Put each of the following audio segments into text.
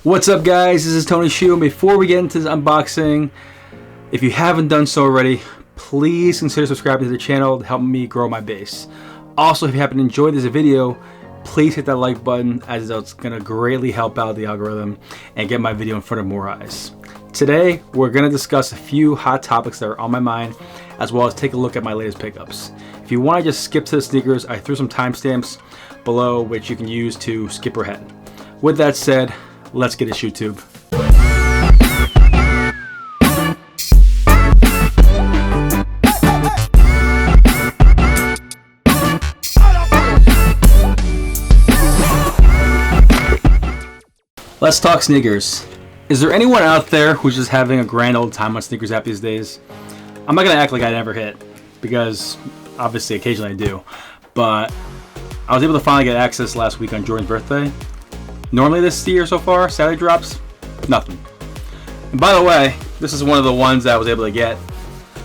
What's up guys, this is Tony Shu, and before we get into this unboxing, if you haven't done so already, please consider subscribing to the channel to help me grow my base. Also, if you happen to enjoy this video, please hit that like button, as it's going to greatly help out the algorithm and get my video in front of more eyes. Today, we're going to discuss a few hot topics that are on my mind, as well as take a look at my latest pickups. If you want to just skip to the sneakers, I threw some timestamps below which you can use to skip ahead. With that said, let's get to YouTube. Let's talk sneakers. Is there anyone out there who's just having a grand old time on Sneakers app these days? I'm not gonna act like I never hit, because obviously occasionally I do, but I was able to finally get access last week on Jordan's birthday. Normally this year so far, Saturday drops, nothing. And by the way, this is one of the ones that I was able to get.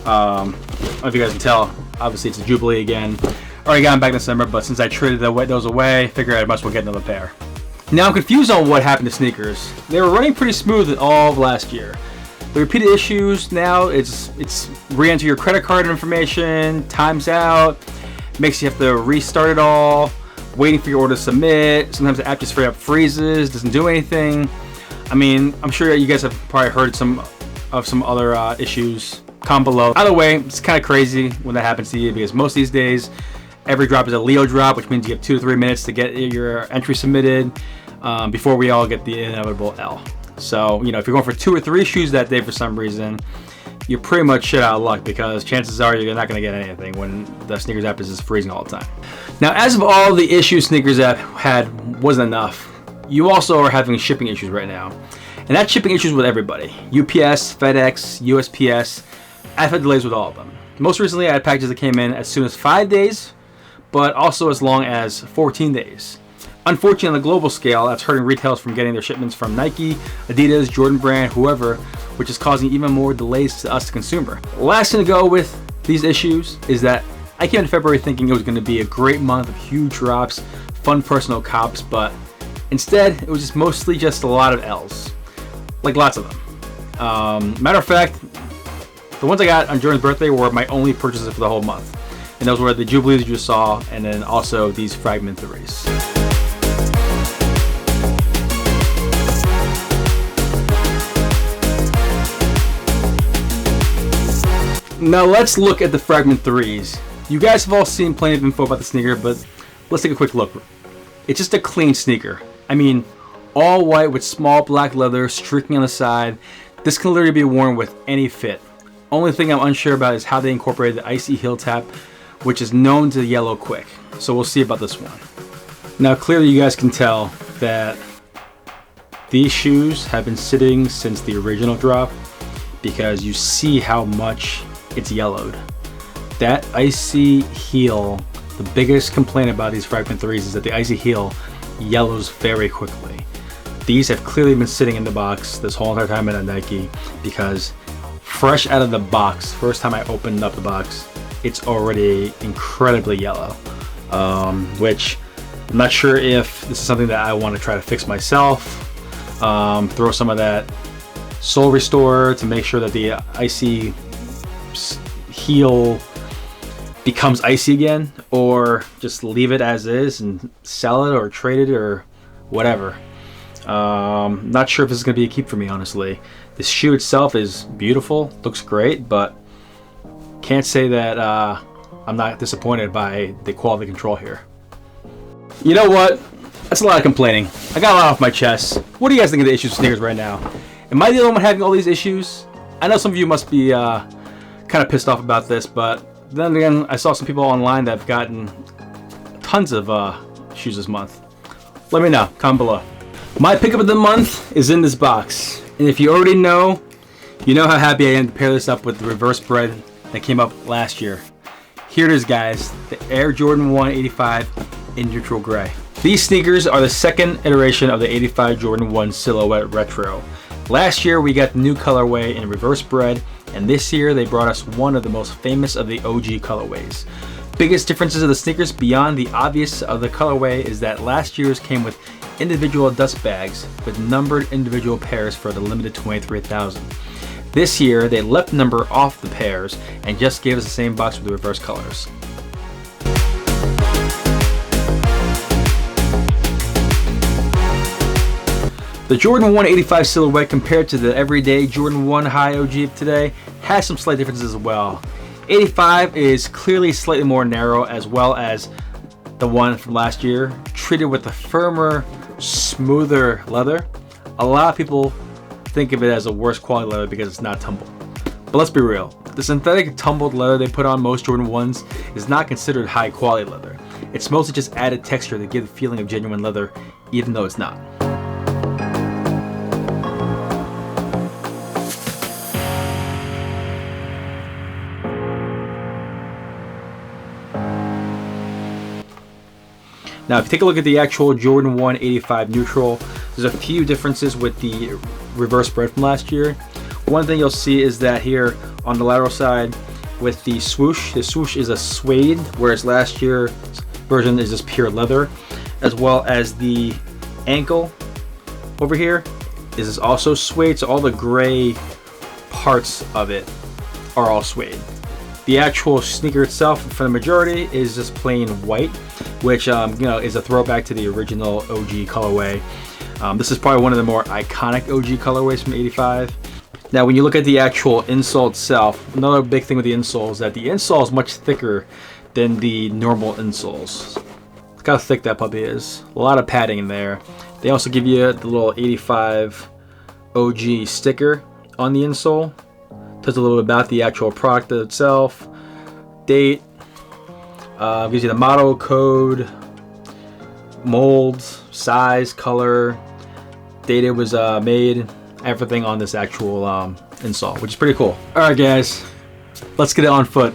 I don't know if you guys can tell, obviously it's a Jubilee again. Already got them back in December, but since I traded those away, I figured I might as well get another pair. Now I'm confused on what happened to sneakers. They were running pretty smooth all of last year. The repeated issues now, it's re-enter your credit card information, times out, makes you have to restart it all, waiting for your order to submit. Sometimes the app just straight up freezes, doesn't do anything. I mean, I'm sure you guys have probably heard some other issues. Comment below. Either way, it's kind of crazy when that happens to you, because most of these days, every drop is a Leo drop, which means you have 2 to 3 minutes to get your entry submitted before we all get the inevitable L. So, you know, if you're going for 2 or 3 shoes that day for some reason, you're pretty much shit out of luck, because chances are you're not going to get anything when the Sneakers app is just freezing all the time. Now, as of all the issues Sneakers app had wasn't enough, you also are having shipping issues right now. And that shipping issues with everybody. UPS, FedEx, USPS. I've had delays with all of them. Most recently, I had packages that came in as soon as 5 days, but also as long as 14 days. Unfortunately, on the global scale, that's hurting retailers from getting their shipments from Nike, Adidas, Jordan Brand, whoever, which is causing even more delays to us, the consumer. Last thing to go with these issues is that I came into February thinking it was going to be a great month of huge drops, fun personal cops, but instead, it was just mostly just a lot of L's. Like lots of them. Matter of fact, the ones I got on Jordan's birthday were my only purchases for the whole month. And those were the Jubilees you just saw, and then also these Fragment 3s. Now let's look at the Fragment 3s. You guys have all seen plenty of info about the sneaker, but let's take a quick look. It's just a clean sneaker. I mean, all white with small black leather streaking on the side. This can literally be worn with any fit. Only thing I'm unsure about is how they incorporated the icy heel tap, which is known to yellow quick. So we'll see about this one. Now clearly you guys can tell that these shoes have been sitting since the original drop, because you see how much it's yellowed. That icy heel, the biggest complaint about these Fragment 3s is that the icy heel yellows very quickly. These have clearly been sitting in the box this whole entire time at Nike, because fresh out of the box, first time I opened up the box, it's already incredibly yellow, which I'm not sure if this is something that I want to try to fix myself. Throw some of that sole restore to make sure that the icy heel becomes icy again, or just leave it as is and sell it or trade it or whatever. Not sure if this is going to be a keep for me, honestly. This shoe itself is beautiful, looks great, but can't say that I'm not disappointed by the quality control here. You know what? That's a lot of complaining. I got a lot off my chest. What do you guys think of the issues with sneakers right now? Am I the only one having all these issues? I know some of you must be kind of pissed off about this, but then again, I saw some people online that have gotten tons of shoes this month. Let me know, comment below. My pickup of the month is in this box. And if you already know, you know how happy I am to pair this up with the reverse bred that came up last year. Here it is, guys, the Air Jordan 1 85 in neutral gray. These sneakers are the second iteration of the 85 Jordan 1 Silhouette Retro. Last year we got the new colorway in reverse bred, and this year they brought us one of the most famous of the OG colorways. Biggest differences of the sneakers beyond the obvious of the colorway is that last year's came with individual dust bags with numbered individual pairs for the limited 23,000. This year, they left the number off the pairs and just gave us the same box with the reverse colors. The Jordan 1 85 silhouette compared to the everyday Jordan 1 High OG of today has some slight differences as well. 85 is clearly slightly more narrow, as well as the one from last year, treated with a firmer, smoother leather. A lot of people think of it as a worse quality leather because it's not tumbled. But let's be real, the synthetic tumbled leather they put on most Jordan 1s is not considered high quality leather. It's mostly just added texture to give the feeling of genuine leather, even though it's not. Now, if you take a look at the actual Jordan 1 85 neutral, there's a few differences with the reverse bred from last year. One thing you'll see is that here on the lateral side with the swoosh is a suede, whereas last year's version is just pure leather, as well as the ankle over here is also suede, so all the gray parts of it are all suede. The actual sneaker itself, for the majority, is just plain white, which is a throwback to the original OG colorway. This is probably one of the more iconic OG colorways from 85. Now, when you look at the actual insole itself, another big thing with the insole is that the insole is much thicker than the normal insoles. Look how thick that puppy is. A lot of padding in there. They also give you the little 85 OG sticker on the insole. Tells a little bit about the actual product itself, date, gives you the model code, mold, size, color, date it was made, everything on this actual insole, which is pretty cool. All right, guys, let's get it on foot.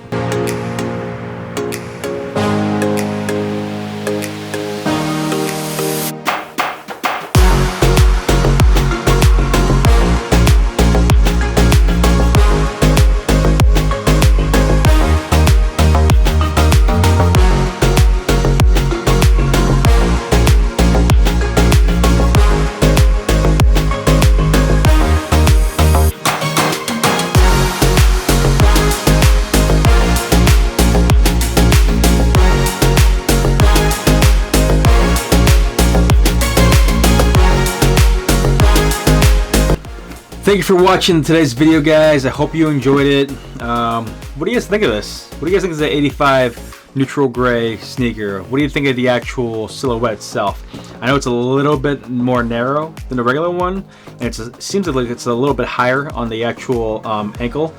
Thank you for watching today's video, guys. I hope you enjoyed it. What do you guys think of this? What do you guys think of the 85 neutral gray sneaker? What do you think of the actual silhouette itself? I know it's a little bit more narrow than the regular one, and it seems like it's a little bit higher on the actual ankle,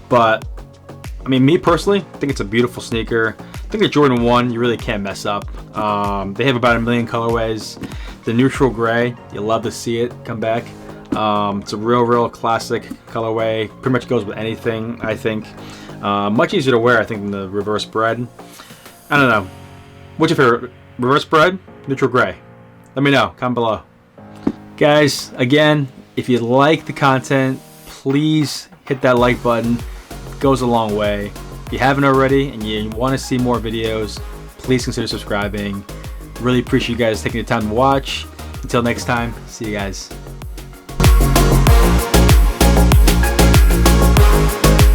but I mean, me personally, I think it's a beautiful sneaker. I think the Jordan 1, you really can't mess up. They have about 1 million colorways. The neutral gray, you'll love to see it come back. It's a real classic colorway. Pretty much goes with anything, I think. Much easier to wear, I think, than the reverse bred. I don't know. What's your favorite? Reverse bred? Neutral gray? Let me know. Comment below. Guys, again, if you like the content, please hit that like button. It goes a long way. If you haven't already and you want to see more videos, please consider subscribing. Really appreciate you guys taking the time to watch. Until next time, see you guys.